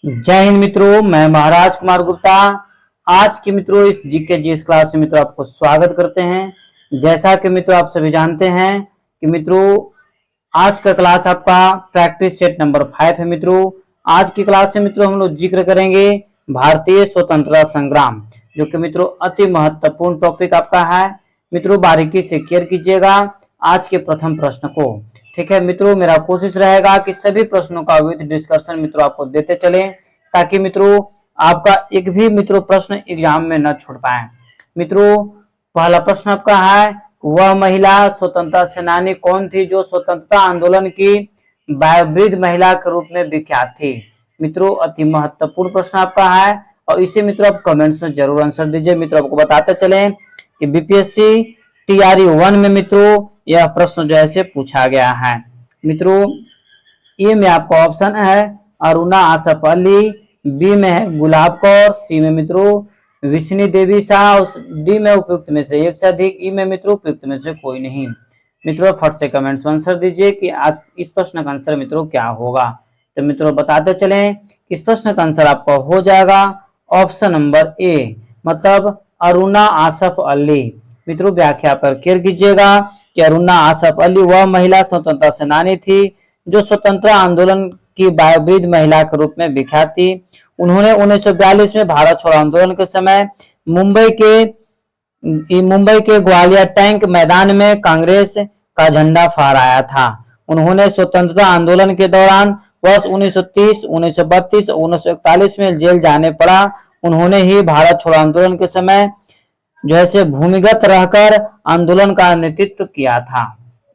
जय हिंद मित्रों, मैं महाराज कुमार गुप्ता। आज के मित्रों इस जीके जीएस क्लास में मित्रों आपको स्वागत करते हैं। जैसा कि मित्रों आप सभी जानते हैं कि मित्रों आज का क्लास आपका प्रैक्टिस सेट नंबर 5 है। मित्रों आज की क्लास से मित्रों हम लोग जिक्र करेंगे भारतीय स्वतंत्रता संग्राम, जो कि मित्रों अति महत्वपूर्ण टॉपिक आपका है। मित्रों बारीकी से केयर कीजिएगा आज के प्रथम प्रश्न को। ठीक है मित्रों, मेरा कोशिश रहेगा कि सभी प्रश्नों का विद डिस्कशन मित्रों आपको देते चले, ताकि मित्रों आपका एक भी मित्रों प्रश्न एग्जाम में न छूट पाए। मित्रों पहला प्रश्न आपका है, वह महिला स्वतंत्रता सेनानी कौन थी जो स्वतंत्रता आंदोलन की वयोवृद्ध महिला के रूप में विख्यात थी? मित्रों अति महत्वपूर्ण प्रश्न आपका है और इसे मित्रों आप कमेंट्स में जरूर आंसर दीजिए। मित्रों आपको बताते चले कि बीपीएससी टीआरई 1 में मित्रों यह प्रश्न जो है पूछा गया है। मित्रों ए में आपका ऑप्शन है अरुणा आसफ अली, बी में है गुलाब कौर, सी में मित्रों विष्णु देवी शाह, डी में उपयुक्त में से एक से अधिक, ई में मित्रों उपयुक्त में से कोई नहीं। मित्रों फट से कमेंट्स में आंसर दीजिए कि आज इस प्रश्न का आंसर मित्रों क्या होगा। तो मित्रों बताते चले इस प्रश्न का आंसर आपका हो जाएगा ऑप्शन नंबर ए, मतलब अरुणा आसफ अली। मित्रों व्याख्या पर केयर कीजिएगा कि अरुणा आसफ अली वह महिला स्वतंत्रता सेनानी थी जो स्वतंत्रता आंदोलन की वयोवृद्ध महिला के रूप में विख्यात थी। उन्होंने 1942 में भारत छोड़ो आंदोलन के समय मुंबई के ग्वालियर टैंक मैदान में कांग्रेस का झंडा फहराया था। उन्होंने स्वतंत्रता आंदोलन के दौरान वर्ष 1930, 1932 और 1941 में जेल जाने पड़ा। उन्होंने ही भारत छोड़ो आंदोलन के समय जैसे भूमिगत रहकर आंदोलन का नेतृत्व किया था।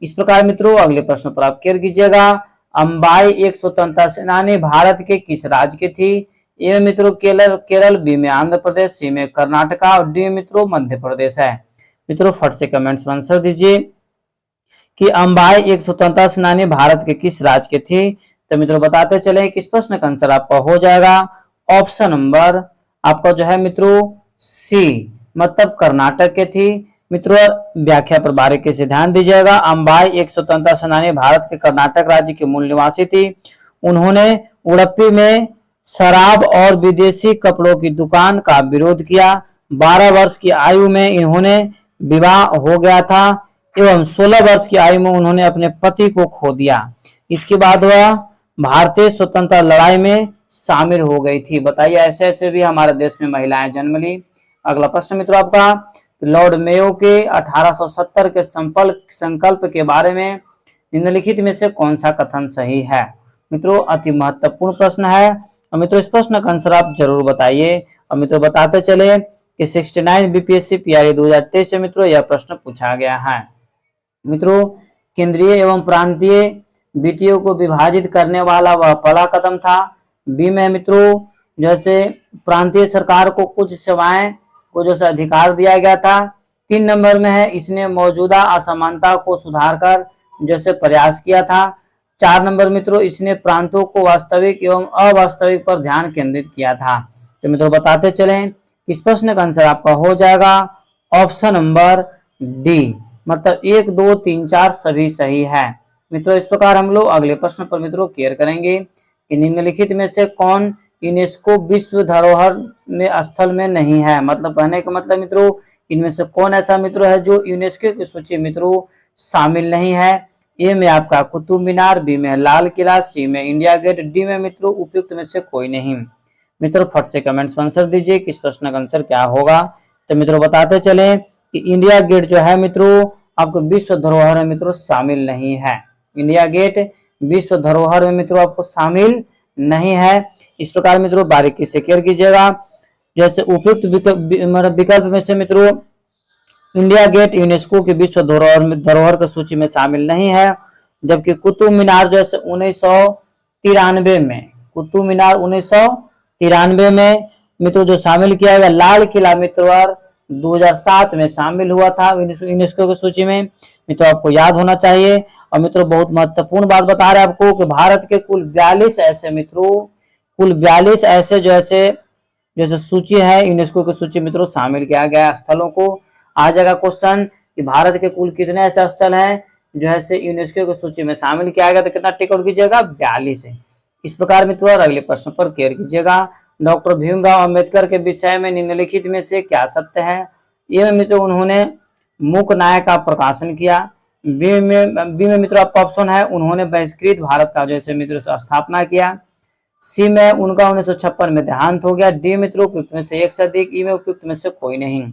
इस प्रकार मित्रों अगले प्रश्न पर आप केयर कीजिएगा, अंबाई एक स्वतंत्रता सेनानी भारत के किस राज्य की थी? ए में मित्रों केरल, बी में आंध्र प्रदेश, सी में कर्नाटका और डी में मित्रों मध्य प्रदेश है। मित्रों फट से कमेंट्स में आंसर दीजिए कि अंबाई एक स्वतंत्रता सेनानी भारत के किस राज्य के थी। तो मित्रों बताते चले कि इस प्रश्न का आंसर आपका हो जाएगा ऑप्शन नंबर आपका जो है मित्रों सी, मतलब कर्नाटक के थी। मित्रों व्याख्या पर बारीकी से ध्यान दीजिएगा। अंबाई एक स्वतंत्रता सेनानी भारत के कर्नाटक राज्य की मूल निवासी थी। उन्होंने उड़प्पी में शराब और विदेशी कपड़ों की दुकान का विरोध किया। 12 वर्ष की आयु में इन्होंने विवाह हो गया था एवं 16 वर्ष की आयु में उन्होंने अपने पति को खो दिया। इसके बाद वह भारतीय स्वतंत्रता लड़ाई में शामिल हो गई थी। बताइए ऐसे ऐसे भी हमारे देश में महिलाएं जन्म ली। अगला प्रश्न मित्रों आपका, लॉर्ड मेयो के 1870 के संकल्प के बारे में निम्नलिखित में से कौन सा कथन सही है? मित्रों अति महत्वपूर्ण प्रश्न है और मित्रों इस प्रश्न का आंसर आप जरूर बताइए। और मित्रों बताते चले कि 69 बीपीएससी पीआरई 2023 से मित्रों यह प्रश्न पूछा गया है। मित्रों केंद्रीय एवं प्रांतीय वित्तियों को विभाजित करने वाला वह पहला कदम था। बी में मित्रों जैसे प्रांतीय सरकार को कुछ सेवाएं को जो अधिकार दिया गया था। 3 नंबर में है इसने मौजूदा असमानता को सुधार कर जैसे प्रयास किया था। 4 नंबर मित्रों इसने प्रांतों को वास्तविक एवं अवास्तविक पर ध्यान केंद्रित किया था। तो मित्रों बताते चलें इस प्रश्न का आंसर आपका हो जाएगा ऑप्शन नंबर डी, मतलब 1, 2, 3, 4 सभी सही है। मित्रों इस प्रकार हम लोग अगले प्रश्न पर मित्रों केयर करेंगे कि निम्नलिखित में से कौन यूनेस्को विश्व धरोहर में स्थल में नहीं है। मतलब कहने का मतलब मित्रों इनमें से कौन ऐसा मित्रों है जो यूनेस्को की सूची मित्रों शामिल नहीं है। ए में आपका कुतुब मीनार, बी में लाल किला, सी में इंडिया गेट, डी में मित्रों उपयुक्त में से कोई नहीं। मित्रों फट से कमेंट्स में आंसर दीजिए कि इस प्रश्न का आंसर क्या होगा। तो मित्रों बताते चले कि इंडिया गेट जो है मित्रों आपको विश्व धरोहर में मित्रों शामिल नहीं है। इंडिया गेट विश्व धरोहर में मित्रों आपको शामिल नहीं है। इस प्रकार मित्रों बारीकी से केयर कीजिएगा। जैसे उपयुक्त विकल्प में से मित्रों इंडिया गेट यूनेस्को की विश्व धरोहर की सूची में शामिल नहीं है, जबकि कुतुब मीनार जैसे 1993 में कुतुब मीनार 1993 में मित्रों जो शामिल किया गया। लाल किला मित्रों 2007 में शामिल हुआ था यूनेस्को की सूची में। मित्रों आपको याद होना चाहिए। और मित्रों बहुत महत्वपूर्ण बात बता रहे हैं आपको कि भारत के कुल 42 ऐसे मित्रों कुल 42 ऐसे जैसे सूची है यूनेस्को की सूची मित्रों शामिल किया गया स्थलों को। आ जाएगा क्वेश्चन कि भारत के कुल कितने ऐसे स्थल हैं जो है यूनेस्को की सूची में शामिल किया गया, तो कितना टिक आउट कीजिएगा 42 है। इस प्रकार मित्रों अगले प्रश्न पर केयर कीजिएगा। डॉक्टर भीमराव अंबेडकर के विषय में निम्नलिखित में से क्या सत्य है? ए में मित्रों उन्होंने मूकनाय का प्रकाशन किया। बी में मित्रों आपका ऑप्शन है उन्होंने बहिष्कृत भारत का जैसे मित्रों स्थापना किया। सी में उनका 1956 में देहांत हो गया। डी मित्रों उपयुक्त में से एक से अधिक। ई में उपयुक्त में से कोई नहीं।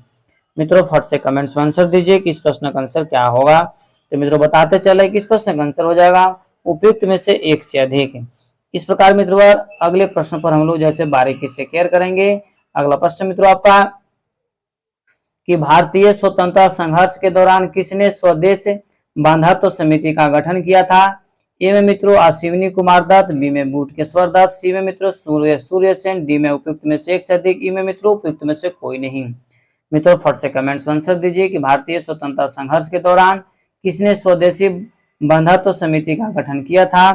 मित्रों फट से कमेंट्स में आंसर दीजिए कि इस प्रश्न का आंसर क्या होगा। तो मित्रों बताते चले कि इस प्रश्न का आंसर हो जाएगा उपयुक्त में से एक से अधिक। इस प्रकार मित्रों अगले प्रश्न पर हम लोग जैसे बारीकी से केयर करेंगे। अगला प्रश्न मित्रों आपका कि भारतीय स्वतंत्रता संघर्ष के दौरान किसने स्वदेश बंधुत्व समिति का गठन किया था? ए में मित्रों अश्विनी कुमार दत्त। बी में बूटकेश्वर दत्त। सी में मित्रों सूर्य सेन। डी में उपयुक्त में से एक से अधिक। ई में मित्रों उपयुक्त में से कोई नहीं। मित्रों फट से कमेंट्स में आंसर दीजिए कि भारतीय स्वतंत्रता संघर्ष के दौरान किसने स्वदेशी बंधुत्व समिति का गठन किया था?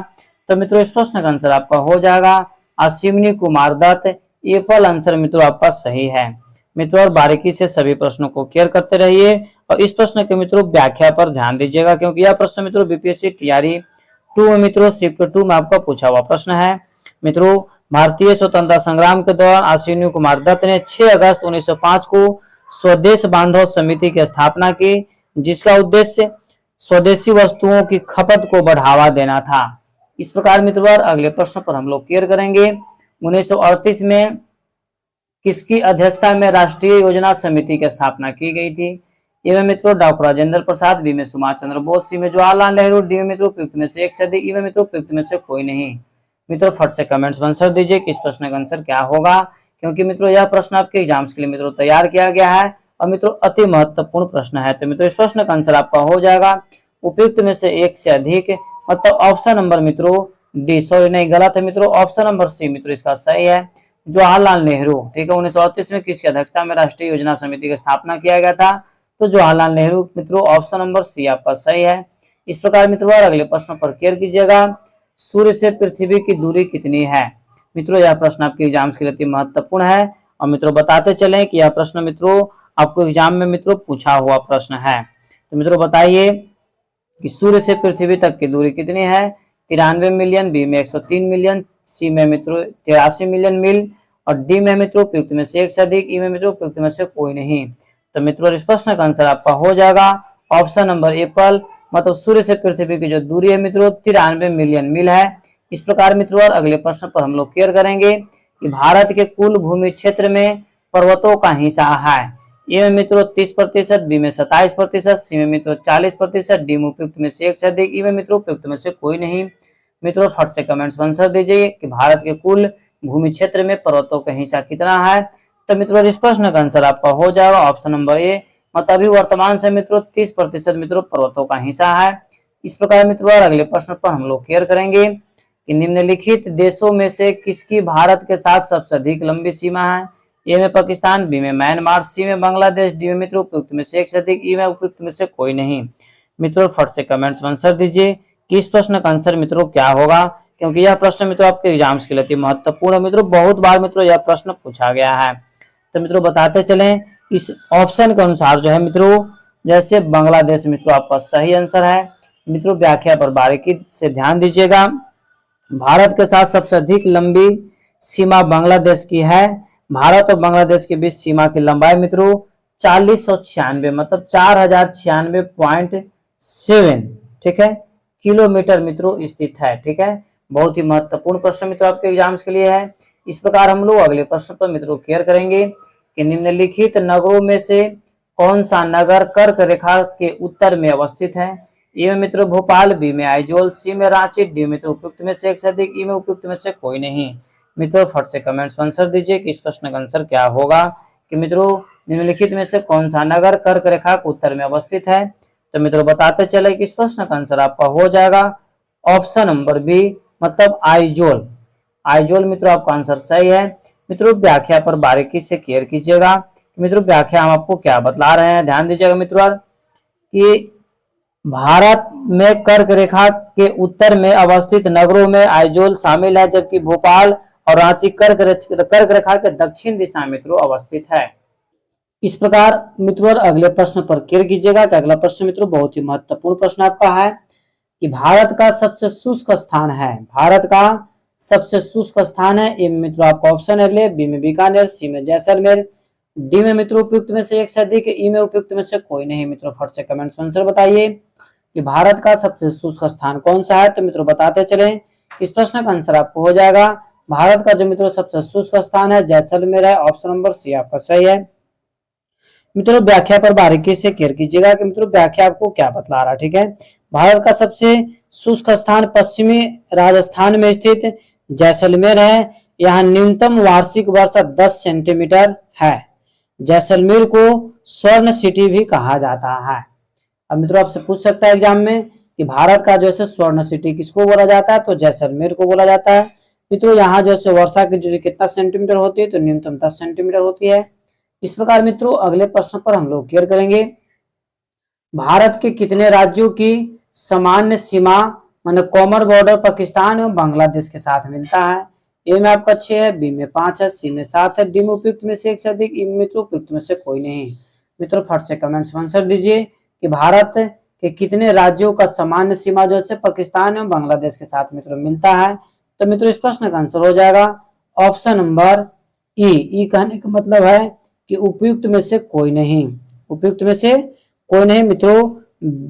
तो मित्रों इस प्रश्न का आंसर आपका हो जाएगा अश्विनी कुमार दत्त। ये फल आंसर मित्रों आपका सही है। मित्रों और बारीकी से सभी प्रश्नों को क्लियर करते रहिए और इस प्रश्न के मित्रों व्याख्या पर ध्यान दीजिएगा क्योंकि यह प्रश्न मित्रों बीपीएससी टीआरई 2 में मित्रों शिफ्ट 2 में आपका पूछा हुआ प्रश्न है। मित्रों भारतीय स्वतंत्रता संग्राम के दौरान अश्विनी कुमार दत्त ने 6 अगस्त 1905 को स्वदेश बांधव समिति की स्थापना की जिसका उद्देश्य स्वदेशी वस्तुओं की खपत को बढ़ावा देना था। इस प्रकार मित्रों अगले प्रश्न पर हम लोग क्लियर करेंगे। 1938 में किसकी अध्यक्षता में राष्ट्रीय योजना समिति की स्थापना की गई थी? ए में मित्रों डॉक्टर राजेंद्र प्रसाद। बी में सुभाष चंद्र बोस। सी में जवाहरलाल नेहरू। डी में मित्रों उपयुक्त में से एक से अधिक। ई में मित्रों उपयुक्त में से कोई नहीं। मित्रों फट से कमेंट्स में आंसर दीजिए कि इस प्रश्न का आंसर क्या होगा क्योंकि मित्रों यह प्रश्न आपके एग्जाम्स के लिए मित्रों तैयार किया गया है और मित्रों अति महत्वपूर्ण प्रश्न है। तो मित्रों इस प्रश्न का आंसर आपका हो जाएगा उपयुक्त में से एक से अधिक मतलब ऑप्शन नंबर मित्रों डी। सॉरी नहीं गलत है मित्रों, ऑप्शन नंबर सी मित्रों इसका सही है जवाहरलाल नेहरू। ठीक है 1938 में किसकी अध्यक्षता में राष्ट्रीय योजना समिति की स्थापना किया गया था? तो जवाहरलाल नेहरू मित्रों ऑप्शन नंबर सी आपका सही है। इस प्रकार मित्रों अगले प्रश्न पर केयर कीजिएगा। सूर्य से पृथ्वी की दूरी कितनी है? मित्रों यह प्रश्न आपके एग्जाम्स के लिए महत्वपूर्ण है और मित्रों बताते चले कि यह प्रश्न मित्रों आपको एग्जाम में मित्रों पूछा हुआ प्रश्न है। तो मित्रों बताइए कि सूर्य से पृथ्वी तक की दूरी कितनी है? 93 मिलियन। बी में 103 मिलियन। सी में मित्रों 83 मिलियन मील और डी में मित्रों उपयुक्त में से एक से अधिक। ई में मित्रों उपयुक्त में से कोई नहीं। तो मित्रों इस प्रश्न का आंसर आपका हो जाएगा ऑप्शन नंबर एप्पल मतलब सूर्य से पृथ्वी की जो दूरी है मित्रों 93 मिलियन मील है। इस प्रकार मित्रों अगले प्रश्न पर हम लोग क्लियर करेंगे कि भारत के कुल भूमि क्षेत्र में पर्वतों का हिस्सा है। ए में मित्रों 30%। बी में 27%। सी में मित्रों 40%। डी में उपयुक्त में से एक से अधिक। ई में मित्रों उपयुक्त में से कोई नहीं। मित्रों फट से कमेंट्स में आंसर दीजिए कि भारत के कुल भूमि क्षेत्र में पर्वतों का हिस्सा कितना है? तो मित्रों इस प्रश्न का आंसर आपका हो जाएगा ऑप्शन नंबर ए मतलब अभी वर्तमान से मित्रों 30% मित्रों पर्वतों का हिस्सा है। इस प्रकार मित्रों अगले प्रश्न पर हम लोग क्लियर करेंगे कि निम्नलिखित देशों में से किसकी भारत के साथ सबसे अधिक लंबी सीमा है? ए में पाकिस्तान। बी में म्यांमार। सी में बांग्लादेश। डी में मित्रों उपयुक्त में से एक से अधिक। ई में उपयुक्त में से कोई नहीं। मित्रों फट से कमेंट्स में आंसर दीजिए कि इस प्रश्न का आंसर मित्रों क्या होगा क्योंकि यह प्रश्न मित्रों आपके एग्जाम्स के लिए महत्वपूर्ण है। मित्रों बहुत बार मित्रों यह प्रश्न पूछा गया है। तो मित्रों बताते चले इस ऑप्शन के अनुसार जो है मित्रों जैसे बांग्लादेश मित्रों आपका सही आंसर है। मित्रों व्याख्या पर बारीकी से ध्यान दीजिएगा। भारत के साथ सबसे अधिक लंबी सीमा बांग्लादेश की है। भारत और बांग्लादेश के बीच सीमा की लंबाई मित्रों 4096 मतलब 4096.7 ठीक है किलोमीटर मित्रों स्थित है। ठीक है बहुत ही महत्वपूर्ण प्रश्न मित्रों आपके एग्जाम्स के लिए है। इस प्रकार हम लोग अगले प्रश्न पर मित्रों क्लियर करेंगे कि निम्नलिखित नगरों में से कौन सा नगर कर्क रेखा के उत्तर में अवस्थित है? ए में मित्रों भोपाल। बी में आइजोल। सी में रांची। डी में उपयुक्त में से एक से अधिक। ई में उपयुक्त में से कोई नहीं। मित्रों फट से कमेंट्स में आंसर दीजिए कि इस प्रश्न का आंसर क्या होगा कि मित्रों निम्नलिखित में से कौन सा नगर कर्क रेखा के उत्तर में अवस्थित है? तो मित्रों बताते चले कि इस प्रश्न का आंसर आपका हो जाएगा ऑप्शन नंबर बी मतलब आइजोल। आइजोल मित्रों आपका आंसर सही है। मित्रों व्याख्या पर बारीकी से क्लियर कीजिएगा। मित्रों व्याख्या हम आपको क्या बतला रहे हैं ध्यान दीजिएगा मित्रों कि भारत में कर्क रेखा के उत्तर में अवस्थित नगरों में आइजोल शामिल है जबकि भोपाल और रांची कर्क रेखा के दक्षिण दिशा मित्रों अवस्थित है। इस प्रकार मित्रों अगले प्रश्न पर क्लियर कीजिएगा कि अगला प्रश्न मित्रों बहुत ही महत्वपूर्ण प्रश्न आपका है कि भारत का सबसे शुष्क स्थान है। भारत का सबसे शुष्क स्थान है? ए में मित्रों आपका ऑप्शन है ले, बी में बीकानेर, सी में जैसलमेर, डी में मित्रों उपयुक्त में से एक से अधिक, ई में उपयुक्त में से कोई नहीं। मित्रों फट से कमेंट्स में आंसर बताइए कि भारत का सबसे शुष्क स्थान कौन सा है। तो मित्रों बताते चले, इस प्रश्न का आंसर आपको हो जाएगा भारत का जो मित्रों सबसे शुष्क स्थान है जैसलमेर है। ऑप्शन नंबर सी आपका सही है। मित्रों व्याख्या पर बारीकी से केयर कीजिएगा कि मित्रों व्याख्या आपको क्या बतला रहा है। ठीक है, भारत का सबसे शुष्क स्थान पश्चिमी राजस्थान में स्थित जैसलमेर है। यहाँ न्यूनतम वार्षिक वर्षा 10 सेंटीमीटर है। जैसलमेर को स्वर्ण सिटी भी कहा जाता है। अब मित्रों आपसे पूछ सकता है एग्जाम में कि भारत का जो है स्वर्ण सिटी किसको बोला जाता है, तो जैसलमेर को बोला जाता है। मित्रों यहाँ जो है वर्षा की जो कितना सेंटीमीटर होती है, तो न्यूनतम 10 सेंटीमीटर होती है। इस प्रकार मित्रों अगले प्रश्न पर हम लोग क्लियर करेंगे। भारत के कितने राज्यों की सामान्य सीमा मतलब कॉमन बॉर्डर पाकिस्तान एवं बांग्लादेश के साथ मिलता है? ए में आपका 6 है, बी में 5 है, सी में 7 है, डी में उपयुक्त में से एक से अधिक, ई में मित्रों उपयुक्त में से कोई नहीं। मित्रों फट से कमेंट्स में आंसर दीजिए कि भारत के कितने राज्यों का सामान्य सीमा जो है पाकिस्तान एवं बांग्लादेश के साथ मित्रों मिलता है। तो मित्रों इस प्रश्न का आंसर हो जाएगा ऑप्शन नंबर ई। कहने का मतलब है कि उपयुक्त में से कोई नहीं, उपयुक्त में से कोई नहीं। मित्रों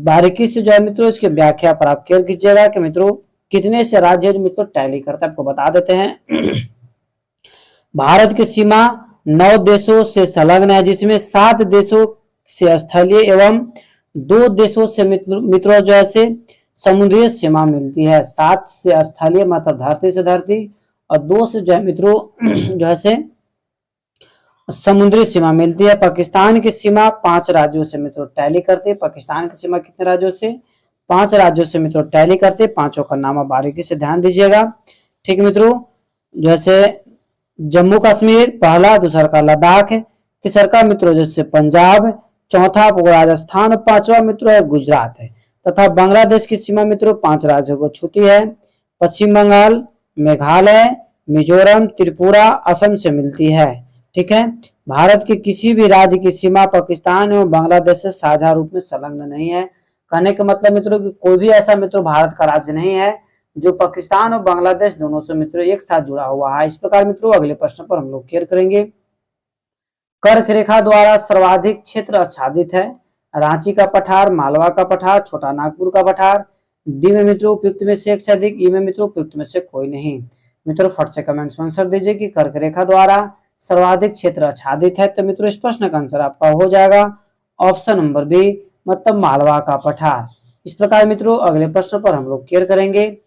बारीकी से जो है मित्रों इसकी व्याख्या पर आप केयर कीजिएगा कि मित्रों कितने से राज्य जो मित्रों टैली करता है, आपको बता देते हैं। भारत की सीमा 9 देशों से संलग्न है, जिसमें 7 देशों से स्थलीय एवं 2 देशों से मित्रों जो है से समुद्री सीमा मिलती है। 7 से स्थलीय मतलब धरती से धरती, और 2 से जो है मित्रों जो है से समुद्री सीमा मिलती है। पाकिस्तान की सीमा 5 राज्यों से मित्रों टैली करती है। पाकिस्तान की सीमा कितने राज्यों से? 5 राज्यों से मित्रों टैली करते हैं। पांचों का नाम आप बारीकी से ध्यान दीजिएगा। ठीक मित्रों, जैसे जम्मू कश्मीर पहला, दूसरा का लद्दाख है, तीसरा का मित्रों जैसे पंजाब, चौथा राजस्थान, पांचवा मित्रों है गुजरात है। तथा बांग्लादेश की सीमा मित्रों 5 राज्यों को छूती है। पश्चिम बंगाल, मेघालय, मिजोरम, त्रिपुरा, असम से मिलती है। ठीक है, भारत के किसी भी राज्य की सीमा पाकिस्तान एवं बांग्लादेश से साझा रूप में संलग्न नहीं है। कहने का मतलब मित्रों कि कोई भी ऐसा मित्रों भारत का राज्य नहीं है जो पाकिस्तान और बांग्लादेश दोनों से मित्रों एक साथ जुड़ा हुआ है। इस प्रकार मित्रों अगले प्रश्न पर हम लोग क्लियर करेंगे। कर्क रेखा द्वारा सर्वाधिक क्षेत्र आच्छादित है? रांची का पठार, मालवा का पठार, छोटा नागपुर का पठार, डी में मित्रों उपयुक्त में से एक से अधिक, ई में मित्रों उपयुक्त में से कोई नहीं। मित्रों फट से कमेंट्स में आंसर दीजिए कि कर्क रेखा द्वारा सर्वाधिक क्षेत्र आच्छादित है। तो मित्रों इस प्रश्न का आंसर आपका हो जाएगा ऑप्शन नंबर बी मतलब मालवा का पठार। इस प्रकार मित्रों अगले प्रश्न पर हम लोग क्लियर करेंगे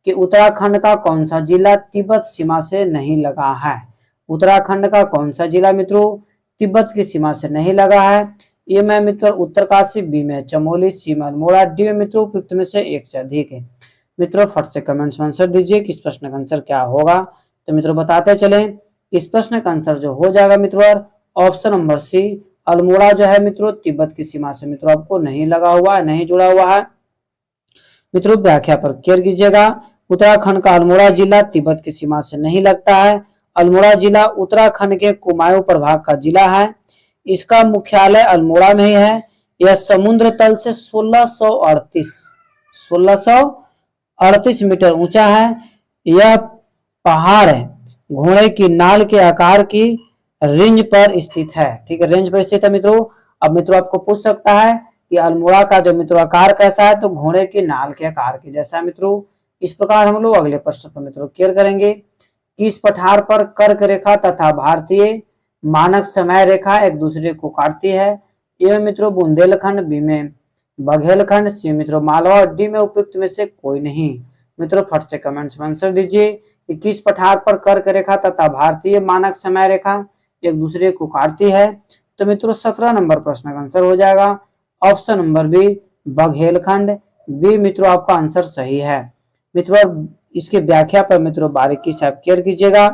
कि उत्तराखंड का कौन सा जिला तिब्बत सीमा से नहीं लगा है? उत्तराखंड का कौन सा जिला मित्रों तिब्बत की सीमा से नहीं लगा है? ए में मित्रों उत्तरकाशी, बी में चमोली, सी में अल्मोड़ा, डी में मित्रों उपयुक्त में से एक से अधिक है। मित्रों फट से कमेंट्स में आंसर दीजिए कि इस प्रश्न का आंसर क्या होगा। तो मित्रों बताते चले, इस प्रश्न का आंसर जो हो जाएगा मित्रों ऑप्शन नंबर सी, अल्मोड़ा जो है मित्रों तिब्बत की सीमा से मित्रों आपको नहीं लगा हुआ है, नहीं जुड़ा हुआ है। मित्रों व्याख्या पर केयर कीजिएगा। उत्तराखंड का अल्मोड़ा जिला तिब्बत की सीमा से नहीं लगता है। अल्मोड़ा जिला उत्तराखंड के कुमाऊं प्रभाग का जिला है। इसका मुख्यालय अल्मोड़ा में ही है। यह समुद्र तल से 1638 मीटर ऊंचा है। यह पहाड़ घोड़े की नाल के आकार की रेंज पर स्थित है। ठीक है, रेंज पर स्थित है मित्रों। अब मित्रों आपको पूछ सकता है कि अल्मोड़ा का जो मित्रों आकार कैसा है, तो घोड़े की नाल के आकार के जैसा मित्रों। इस प्रकार हम लोग अगले प्रश्न पर मित्रों क्लियर करेंगे। किस पठार पर कर्क रेखा तथा भारतीय मानक समय रेखा एक दूसरे को काटती है? ए में मित्रों बुंदेलखंड, बी में बघेलखंड, सी मित्रों मालवा, और डी में उपयुक्त में से कोई नहीं। मित्रों फट से कमेंट्स में आंसर दीजिए कि किस पठार पर कर्क रेखा तथा भारतीय मानक समय रेखा एक दूसरे को काटती है। तो मित्रों 17 नंबर प्रश्न का आंसर हो जाएगा option number B Baghelkhand. B मित्रों आपका आंसर सही है। मित्रों इसके व्याख्या पर मित्रों बारीकी से आप क्लियर कीजिएगा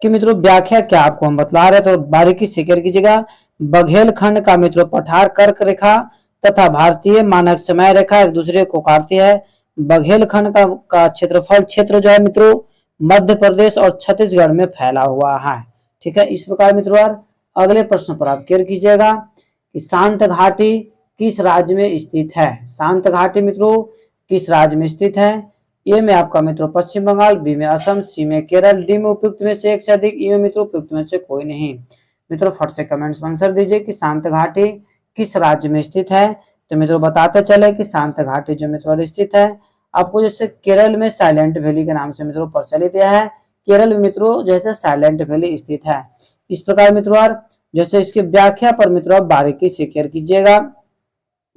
कि मित्रों व्याख्या क्या आपको हम बतला रहे, तो बारीकी से क्लियर कीजिएगा। बघेलखंड का मित्रों पठार कर्क रेखा तथा भारतीय मानक समय रेखा एक दूसरे को काटती है। बघेलखंड का क्षेत्रफल क्षेत्र जो है मित्रों मध्य प्रदेश और छत्तीसगढ़ में फैला हुआ है। ठीक है, इस प्रकार मित्रों अगले प्रश्न पर आप क्लियर कीजिएगा कि शांत घाटी किस राज्य में स्थित है? शांत घाटी मित्रों किस राज्य में स्थित है? ए में आपका मित्रों पश्चिम बंगाल, बी में असम, सी में केरल, डी में उपयुक्त में से एक से अधिक, ई में मित्रों उपयुक्त में से कोई नहीं। मित्रों फट से कमेंट्स में आंसर दीजिए कि शांत घाटी किस राज्य में स्थित है। तो मित्रों बताते चले कि शांत घाटी जो मित्रों स्थित है आपको जैसे केरल में साइलेंट वैली के नाम से मित्रों प्रचलित है। केरल में मित्रों जैसे साइलेंट वैली स्थित है। इस प्रकार मित्रों जैसे इसकी व्याख्या पर मित्रों आप बारीकी से केयर कीजिएगा,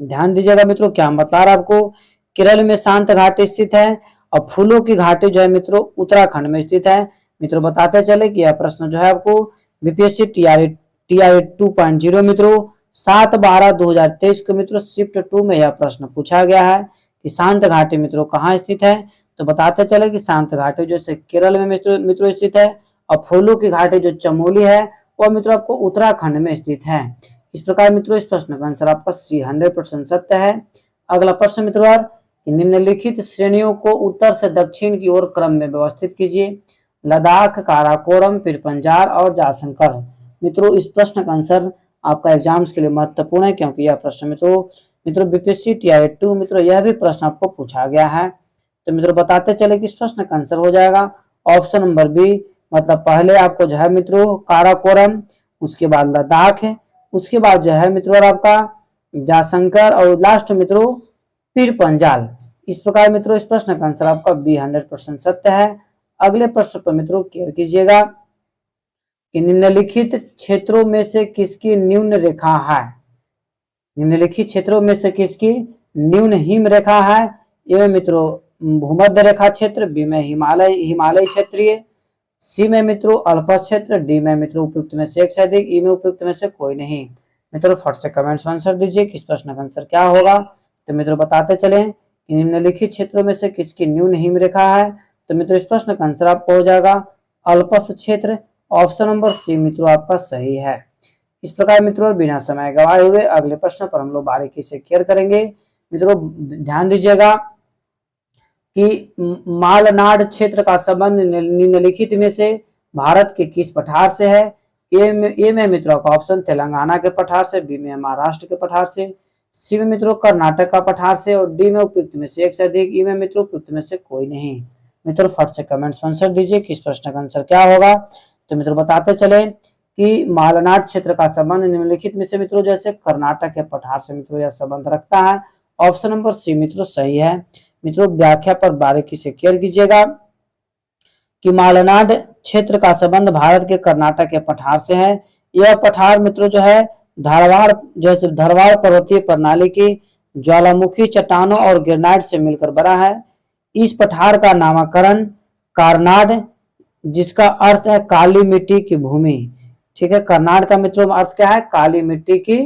ध्यान दीजिएगा मित्रों क्या बता रहा आपको। केरल में शांत घाटी स्थित है और फूलों की घाटी जो है मित्रों उत्तराखंड में स्थित है। मित्रों बताते चले कि यह प्रश्न जो है आपको बीपीएससी टीआरई 2.0 मित्रों 7/12/2023 को मित्रों शिफ्ट 2 में यह प्रश्न पूछा गया है कि शांत घाटी मित्रों कहाँ स्थित है। तो बताते चले कि शांत घाटी जो केरल में मित्रों स्थित है और फूलों की घाटी जो चमोली है वह मित्रों आपको उत्तराखंड में स्थित है। इस प्रकार मित्रों इस प्रश्न का आंसर आपका सी 100% सत्य है। अगला प्रश्न मित्रों निम्नलिखित श्रेणियों को उत्तर से दक्षिण की ओर क्रम में व्यवस्थित कीजिए। लद्दाख, काराकोरम, पीरपंजार और जासंकर। मित्रों इस प्रश्न का आंसर आपका एग्जाम्स के लिए महत्वपूर्ण है क्योंकि यह प्रश्न मित्रों बीपीएससी टीआरई 2 मित्रों यह भी प्रश्न आपको पूछा गया है। तो मित्रों बताते चले कि इस प्रश्न का आंसर हो जाएगा ऑप्शन नंबर बी, मतलब पहले आपको जो है मित्रों काराकोरम, उसके बाद लद्दाख है, उसके बाद जो है मित्रों आपका जासंकर और लास्ट मित्रों पीरपंजाल। इस प्रकार मित्रों इस प्रश्न का आंसर आपका बी 100% सत्य है। अगले प्रश्न पर मित्रों केयर कीजिएगा कि निम्नलिखित क्षेत्रों में से किसकी न्यून रेखा है। निम्नलिखित क्षेत्रों में से किसकी न्यून हिम रेखा है। ए में मित्रों भूमध्य रेखा क्षेत्र, बी में हिमालय क्षेत्रीय, सी में मित्रों अल्प क्षेत्र, डी में मित्रों उपयुक्त में से एक से अधिक, ई में उपयुक्त में से कोई नहीं। मित्रों फट से कमेंट्स में आंसर दीजिए कि इस प्रश्न का आंसर क्या होगा। तो मित्रों बताते चले कि निम्नलिखित क्षेत्रों में से किसकी न्यून हिम रेखा है। तो मित्रों इस प्रश्न का आंसर आपको हो जाएगा अल्पस क्षेत्र, ऑप्शन नंबर सी मित्रों आपका सही है। इस प्रकार मित्रों बिना समय गवाए हुए अगले प्रश्न पर हम लोग बारीकी से केयर करेंगे। मित्रों ध्यान दीजिएगा कि मालनाड क्षेत्र का संबंध निम्नलिखित में से भारत के किस पठार से है। ए में मित्रों का ऑप्शन तेलंगाना के पठार से, बी में महाराष्ट्र के पठार से, सी में मित्रों कर्नाटक का पठार से और डी में उपयुक्त में से एक से अधिक, ई में मित्रों उपयुक्त में से कोई नहीं। मित्रों फट से कमेंट्स में आंसर दीजिए कि इस प्रश्न का आंसर क्या होगा। तो मित्रों बताते चले कि मालनाड क्षेत्र का संबंध निम्नलिखित में से मित्रों जैसे कर्नाटक के पठार से मित्रों यह संबंध रखता है। ऑप्शन नंबर सी मित्रों सही है। मित्रों व्याख्या पर बारीकी से केयर कीजिएगा कि मालनाड क्षेत्र का संबंध भारत के कर्नाटक के पठार से है। यह पठार मित्रों जो है धारवाड़ पर्वतीय प्रणाली की ज्वालामुखी चट्टानों और ग्रेनाइट से मिलकर बना है। इस पठार का नामकरण कारनाड, जिसका अर्थ है काली मिट्टी की भूमि। ठीक है, कर्नाड का मित्रों अर्थ क्या है, काली मिट्टी की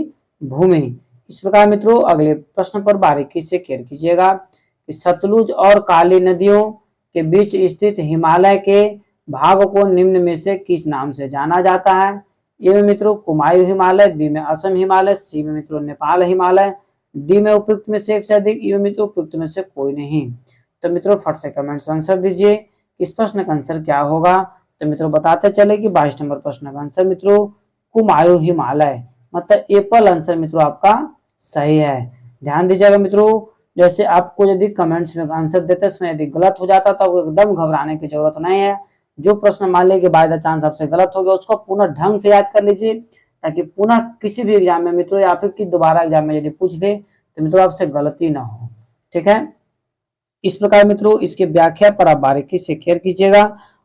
भूमि। इस प्रकार मित्रों अगले प्रश्न पर बारीकी से केयर कीजिएगा कि सतलुज और काली नदियों के बीच स्थित हिमालय के भाग को निम्न में से किस नाम से जाना जाता है। ए में मित्रों कुमायूं हिमालय, बी में असम हिमालय, सी में मित्रों नेपाल हिमालय, डी में उपयुक्त में से एक से अधिक, ई में मित्रों उपयुक्त में से कोई नहीं। तो मित्रों फट से कमेंट्स में आंसर दीजिए इस प्रश्न का आंसर क्या होगा। तो मित्रों बताते चले कि 22 नंबर प्रश्न का आंसर मित्रों कुमायूं हिमालय, मतलब एप्पल आंसर मित्रों आपका सही है। ध्यान दीजिएगा मित्रों, जैसे आपको यदि कमेंट्स में आंसर देते समय यदि गलत हो जाता तो एकदम घबराने की जरूरत नहीं है। जो प्रश्न मान लीजिए बाय द चांस आपसे गलत हो गया उसको पुनः ढंग से याद कर लीजिए ताकि पुनः किसी भी एग्जाम में मित्रों या फिर दोबारा एग्जाम में यदि पूछ दे तो मित्रों आपसे गलती ना हो। ठीक है, इस प्रकार मित्रों इसकी व्याख्या पर आप बारीकी से केयर कीजिएगा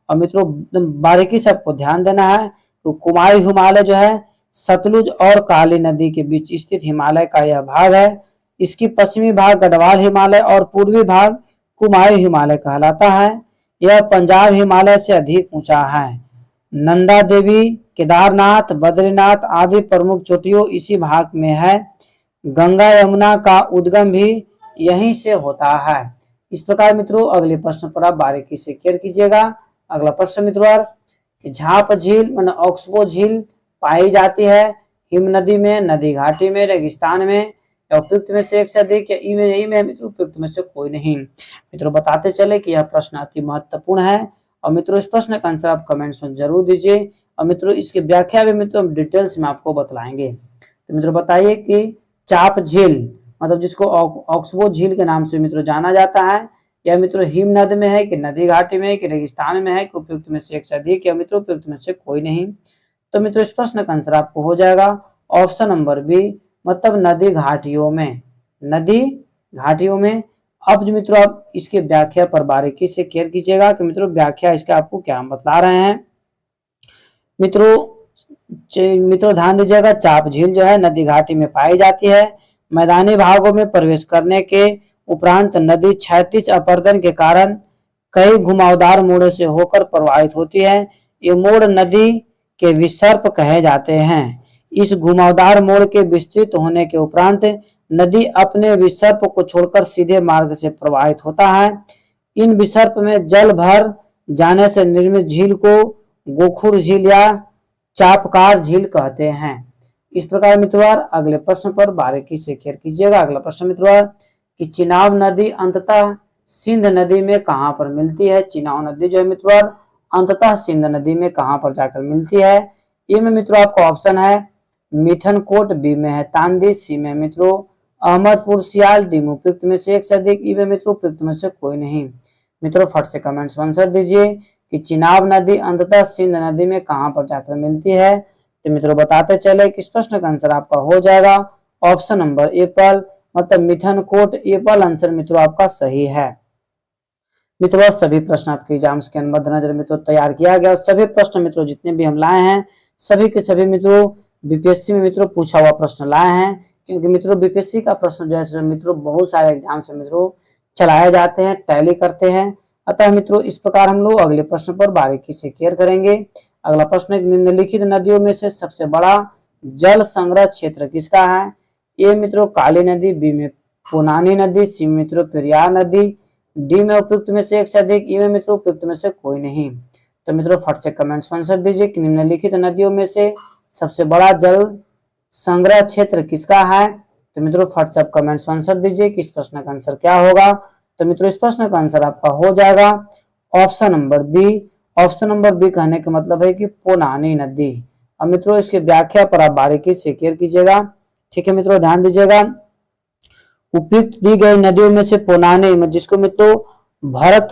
और मित्रों बारीकी से आपको ध्यान देना है। तो कुमायूं हिमालय जो है सतलुज और काली नदी के बीच स्थित हिमालय का यह भाग है। इसकी पश्चिमी भाग गढ़वाल हिमालय और पूर्वी भाग कुमायूं हिमालय कहलाता है। यह पंजाब हिमालय से अधिक ऊंचा है। नंदा देवी, केदारनाथ, बद्रीनाथ आदि प्रमुख चोटियों इसी भाग में है। गंगा यमुना का उद्गम भी यहीं से होता है। इस प्रकार मित्रों अगले प्रश्न पर आप बारीकी से केयर कीजिएगा। अगला प्रश्न मित्रों कि झाप झील मान ऑक्सबो झील पाई जाती है हिम नदी में, नदी घाटी में, रेगिस्तान में, या उपयुक्त में से एक से अधिक, या ई में मित्रों उपयुक्त में से कोई नहीं। मित्रों बताते चले कि यह प्रश्न अति महत्वपूर्ण है और मित्रों इस प्रश्न का आंसर आप कमेंट्स में जरूर दीजिए और मित्रों इसकी व्याख्या भी मित्रों डिटेल्स में आपको बतलाएंगे। तो मित्रों बताइए कि चाप झील मतलब जिसको ऑक्सबो झील के नाम से मित्रों जाना जाता है, या मित्रों हिमनद में है कि नदी घाटी में है कि रेगिस्तान में है कि उपयुक्त में से एक से अधिक या मित्रों उपयुक्त में से कोई नहीं। तो मित्रों इस प्रश्न का आंसर आपको हो जाएगा ऑप्शन नंबर बी, मतलब नदी घाटियों में, नदी घाटियों में। अब जो मित्रों आप इसके व्याख्या पर बारीकी से केयर कीजिएगा कि मित्रों व्याख्या इसका आपको क्या बतला रहे हैं। मित्रों ध्यान दीजिएगा, चाप झील जो है नदी घाटी में पाई जाती है। मैदानी भागों में प्रवेश करने के उपरांत नदी क्षैतिज अपर्दन के कारण कई घुमावदार मोड़ों से होकर प्रवाहित होती है। ये मोड़ नदी के विसर्प कहे जाते हैं। इस घुमावदार मोड़ के विस्तृत होने के उपरांत नदी अपने विसर्प को छोड़कर सीधे मार्ग से प्रवाहित होता है। इन विसर्प में जल भर जाने से निर्मित झील को गोखुर झील या चापकार झील कहते हैं। इस प्रकार मित्रों अगले प्रश्न पर बारीकी से खेल कीजिएगा। अगला प्रश्न मित्रों कि चिनाब नदी अंततः सिंध नदी में कहां पर मिलती है। चिनाब नदी जो है मित्रों अंततः सिंध नदी में कहां पर जाकर मिलती है। ए में मित्रों आपका ऑप्शन है मिठनकोट, बी में है तांदी, सी में मित्रों अहमदपुर सियाल, डी में उपयुक्त में से एक से अधिक, ई में मित्रों उपयुक्त में से कोई नहीं। मित्रों फट से कमेंट्स में आंसर दीजिए कि चिनाब नदी अंततः सिंध नदी में कहां पर जाकर मिलती है। तो मित्रों बताते चले कि इस प्रश्न का आंसर आपका हो जाएगा ऑप्शन नंबर एप्पल, मतलब मिठनकोट एप्पल आंसर मित्रों आपका सही है। मित्रों सभी प्रश्न आपके एग्जाम्स के मद्देनजर मित्रों तैयार किया गया। सभी प्रश्न मित्रों जितने भी हम लाए हैं सभी के सभी मित्रों बीपीएससी में मित्रों पूछा हुआ प्रश्न लाए हैं, क्योंकि मित्रों बीपीएससी का प्रश्न जो है मित्रों बहुत सारे एग्जाम से मित्रों चलाए जाते हैं, टैली करते हैं। अतः मित्रों इस प्रकार हम लोग अगले प्रश्न पर बारीकी से केयर करेंगे। अगला प्रश्न, निम्नलिखित नदियों में से सबसे बड़ा जल संग्रह क्षेत्र किसका है। ए मित्रों काली नदी, बी में पुनानी नदी, सी में मित्रों पेरियार नदी, डी में उपयुक्त में से एक से अधिक, ई में मित्रों उपयुक्त में से कोई नहीं। तो मित्रों फट से कमेंट्स में आंसर दीजिए कि निम्नलिखित नदियों में से सबसे बड़ा जल संग्रह क्षेत्र किसका है। तो मित्रों फट से कमेंट्स में आंसर दीजिए कि इस प्रश्न का आंसर क्या होगा। तो मित्रों इस प्रश्न का आंसर आपका हो जाएगा option number B. Option number B कहने का मतलब है कि पुनानी नदी। अब मित्रों इसकी व्याख्या पर आप बारीकी से केयर कीजिएगा। ठीक है मित्रों ध्यान दीजिएगा, उपयुक्त दी गई नदियों में से पुनानी, जिसको मित्रों भरत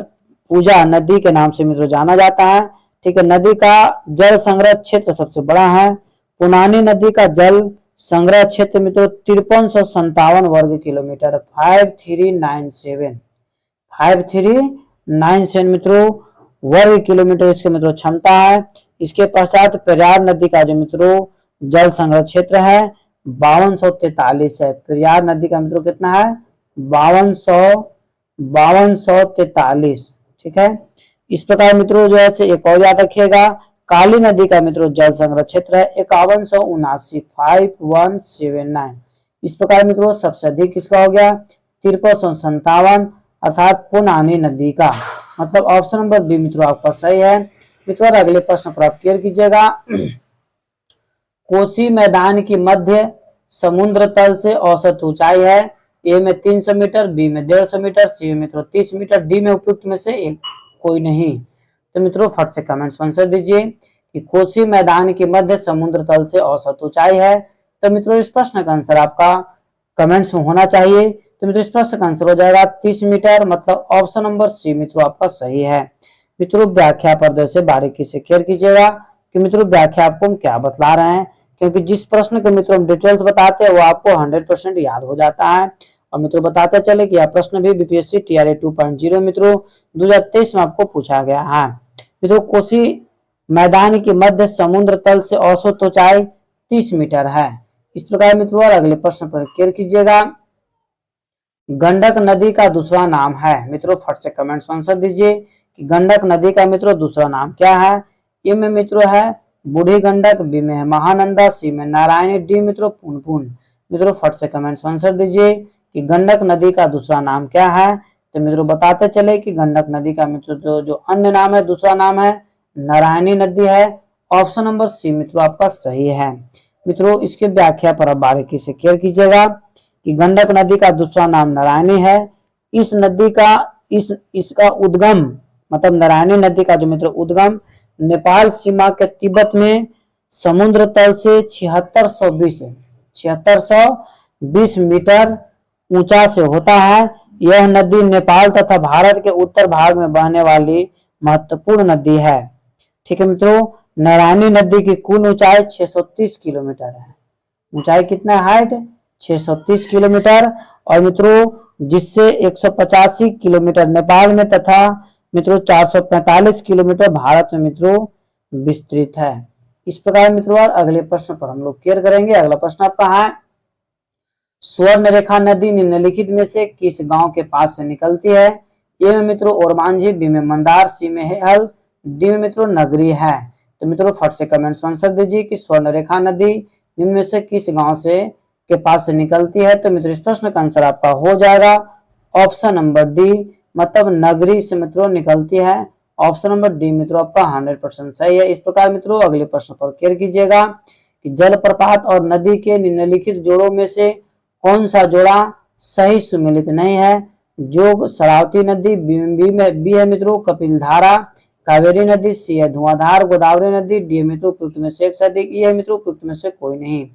पूजा नदी के नाम से मित्रों जाना जाता है। ठीक है, नदी का जल संग्रह क्षेत्र सबसे बड़ा है। पुनानी नदी का जल संग्रह क्षेत्र मित्रों 5357 वर्ग किलोमीटर 5397 मित्रों वर्ग किलोमीटर इसके मित्रों क्षमता है। इसके पश्चात पेरियार नदी का जो मित्रों जल संग्रह क्षेत्र है 5243 है। पेरियार नदी का मित्रों कितना है 5243। ठीक है, इस प्रकार मित्रों जो है एक और याद रखिएगा, काली नदी का मित्रों जल संग्रह क्षेत्र है 5179 इस प्रकार मित्रों सबसे अधिक किसका हो गया 5357 अर्थात पुनानी नदी का, मतलब ऑप्शन नंबर बी मित्रों आपका सही है। मित्रों अगले प्रश्न पर आप क्लियर कीजिएगा। कोसी मैदान की मध्य समुद्र तल से औसत ऊंचाई है। ए में 300 मीटर, बी में 150 मीटर, सी में मित्रों 30 मीटर, डी में उपयुक्त में से एक कोई नहीं। तो मित्रों फट से कमेंट्स में आंसर दीजिए कि कोसी मैदान की मध्य समुद्र तल से औसत ऊंचाई है। तो मित्रों इस प्रश्न का आंसर आपका कमेंट्स में होना चाहिए। तो मित्रों इस प्रश्न का आंसर हो जाएगा 30 मीटर, मतलब ऑप्शन नंबर सी मित्रों आपका सही है। मित्रों व्याख्या पर से बारीकी से केयर कीजिएगा कि मित्रों व्याख्या आपको हम क्या बतला रहे हैं, क्योंकि जिस प्रश्न को मित्रों हम डिटेल्स बताते हैं वो आपको 100% याद हो जाता है। और मित्रों बताते चले कि यह प्रश्न भी बीपीएससी टीआरए 2.0 मित्रों 2023 में आपको पूछा गया है। मित्रों कोसी मैदान की मध्य समुद्र तल से औसत ऊंचाई 30 मीटर है। इस प्रकार मित्रों अगले प्रश्न पर क्लियर कीजिएगा। गंडक नदी का दूसरा नाम है। मित्रों फट से कमेंट्स में आंसर दीजिए कि गंडक नदी का मित्रों दूसरा नाम क्या है। ए में मित्रों है बूढ़ी गंडक, बी में है महानंदा, सी में नारायणी, डी मित्रों पुनपुन। मित्रों फट से कमेंट्स में आंसर दीजिए कि गंडक नदी का दूसरा नाम क्या है। तो मित्रों बताते चले कि गंडक नदी का मित्रों जो अन्य नाम है दूसरा नाम है नारायणी नदी है। ऑप्शन नंबर सी मित्रों आपका सही है। मित्रों इसकी व्याख्या पर अब बारीकी से केयर कीजिएगा कि गंडक नदी का दूसरा नाम नारायणी है। इस नदी का इसका उद्गम, मतलब नारायणी नदी का जो मित्रों उद्गम नेपाल सीमा के तिब्बत में समुद्र तल से 7620 मीटर ऊंचा से होता है। यह नदी नेपाल तथा भारत के उत्तर भाग में बहने वाली महत्वपूर्ण नदी है। ठीक है मित्रों, नारायणी नदी की कुल ऊंचाई 630 किलोमीटर है। ऊंचाई कितना, हाइट 630 किलोमीटर। और मित्रों जिससे 185 किलोमीटर नेपाल में तथा मित्रों 445 किलोमीटर भारत में मित्रों विस्तृत है। इस प्रकार मित्रों अगले प्रश्न पर हम लोग क्लियर करेंगे। अगला प्रश्न आपका है, स्वर्णरेखा नदी निम्नलिखित में से किस गांव के पास से निकलती है? ए में मित्रों ओरमांझी, बी में मंदार, सी में हेहल, डी में मित्रों नगरी है। तो मित्रों फट से कमेंट्स में आंसर दीजिए कि स्वर्णरेखा नदी निम्न में से किस गांव से के पास से निकलती है। तो मित्रों इस प्रश्न का आंसर आपका हो जाएगा ऑप्शन नंबर डी, मतलब नगरी से मित्रों निकलती है। ऑप्शन नंबर डी मित्रों आपका 100% सही है। इस प्रकार मित्रों अगले प्रश्न पर क्लियर कीजिएगा कि जलप्रपात और नदी के निम्नलिखित जोड़ों में से कौन सा जोड़ा सही सुमेलित नहीं है? जोग शरावती नदी, बी है मित्रों कपिलधारा, कावेरी नदी, सी है धुआंधार गोदावरी नदी, डी है मित्रों उपयुक्त में से एक से अधिक, ई है मित्रों उपयुक्त में से कोई नहीं।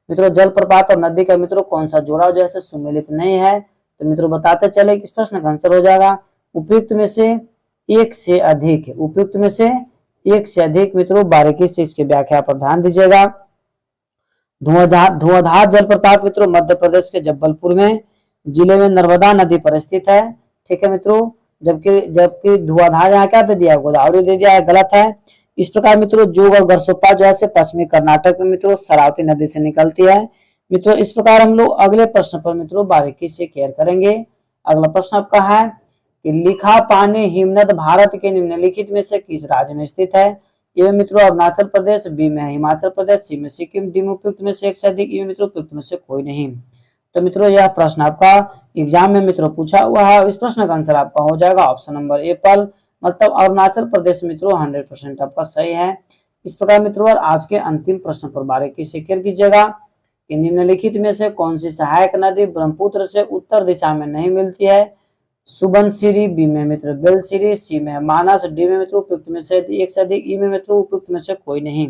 मित्रों जलप्रपात और नदी का मित्रों कौन सा जोड़ा जो है सुमेलित नहीं है? तो मित्रों बताते चले किस प्रश्न का आंसर हो जाएगा उपयुक्त में से एक से अधिक। उपयुक्त में से एक से अधिक मित्रों बारीकी से इसकी व्याख्या पर ध्यान दीजिएगा। धुआंधार जलप्रपात मित्रों मध्य प्रदेश के जबलपुर में जिले में नर्मदा नदी पर स्थित है। ठीक है मित्रों, जबकि जबकि धुआंधार यहाँ क्या दे दिया, गोदावरी दे दिया है, गलत है। इस प्रकार मित्रों जोग और गरसोप्पा जो है पश्चिमी कर्नाटक में मित्रों शरावती नदी से निकलती है। मित्रों इस प्रकार हम लोग अगले प्रश्न पर मित्रों बारीकी से केयर करेंगे। अगला प्रश्न आपका है कि लिखा पानी हिमनद भारत के निम्नलिखित में से किस राज्य में स्थित है? ए में मित्रों अरुणाचल प्रदेश, बी में हिमाचल प्रदेश, सी में सिक्किम, डी में उपयुक्त में से एक से अधिक, ई में मित्रों उपयुक्त में से कोई नहीं। तो मित्रों यह प्रश्न आपका एग्जाम में मित्रों पूछा हुआ है। इस प्रश्न का आंसर आपका हो जाएगा ऑप्शन नंबर ए पल, मतलब अरुणाचल प्रदेश मित्रों 100% आपका सही है। इस प्रकार मित्रों आज के अंतिम प्रश्न पर बारीकी से क्लियर कीजिएगा कि निम्नलिखित में से कौन सी सहायक नदी ब्रह्मपुत्र से उत्तर दिशा में नहीं मिलती है? सुबनसिरी, बी में मित्र बेलसिरी, सी में मानस, डी में मित्रों उपयुक्त में से एक से अधिक, ई में मित्रों उपयुक्त में से कोई नहीं।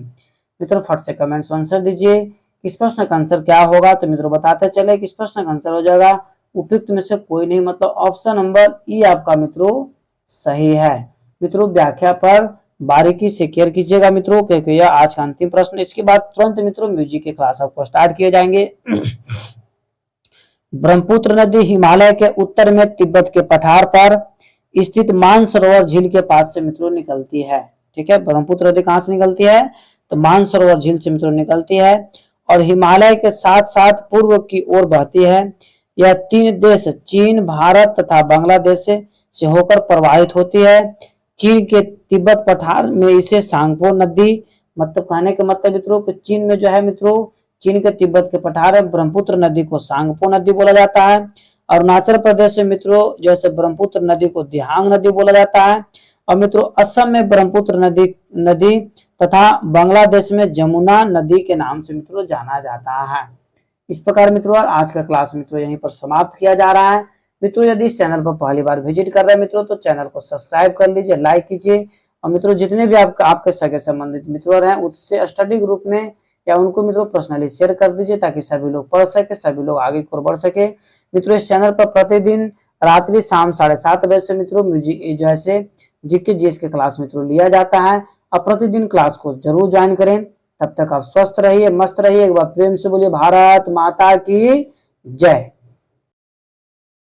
मित्रों फट से कमेंट्स में आंसर दीजिए किस प्रश्न का आंसर क्या होगा। तो मित्रों बताते चले किस प्रश्न का आंसर हो जाएगा उपयुक्त में से कोई नहीं, मतलब ऑप्शन नंबर ई आपका मित्रों सही है। मित्रों व्याख्या पर बारीकी से केयर कीजिएगा मित्रों, क्योंकि यह आज का अंतिम प्रश्न। इसके बाद तुरंत मित्रों म्यूजिक के क्लास आपको स्टार्ट किए जाएंगे। ब्रह्मपुत्र नदी हिमालय के उत्तर में तिब्बत के पठार पर स्थित मानसरोवर झील के पास से मित्रों निकलती है। ठीक है, ब्रह्मपुत्र नदी कहां से निकलती है? तो मानसरोवर झील से मित्रों निकलती है और हिमालय के साथ साथ पूर्व की ओर बहती है। यह तीन देश चीन, भारत तथा बांग्लादेश से होकर प्रवाहित होती है। चीन के तिब्बत पठार में इसे सांगपो नदी, मतलब कहने का मतलब मित्रों कि चीन में जो है मित्रों चीन के तिब्बत के पठार है, ब्रह्मपुत्र नदी को सांगपो नदी बोला जाता है। अरुणाचल प्रदेश में मित्रों जैसे ब्रह्मपुत्र नदी को दिहांग नदी बोला जाता है। और मित्रों असम में ब्रह्मपुत्र नदी तथा बांग्लादेश में जमुना नदी के नाम से मित्रों जाना जाता है। इस प्रकार मित्रों आज का क्लास मित्रों यहीं पर समाप्त किया जा रहा है। मित्रों यदि इस चैनल पर पहली बार विजिट कर रहे हैं मित्रों तो चैनल को सब्सक्राइब कर लीजिए, लाइक कीजिए। और मित्रों जितने भी आपके सगे संबंधित मित्र हैं उससे स्टडी ग्रुप में या उनको मित्रों पर्सनली शेयर कर दीजिए ताकि सभी लोग पढ़ सके, सभी लोग आगे की ओर बढ़ सके। मित्रों इस चैनल पर प्रतिदिन रात्रि शाम 7:30 बजे से मित्रों म्यूजिक जो है जीके जीएस के क्लास मित्रों लिया जाता है। अब प्रतिदिन क्लास को जरूर ज्वाइन करें। तब तक आप स्वस्थ रहिए, मस्त रहिए। एक बार प्रेम से बोलिए भारत माता की जय।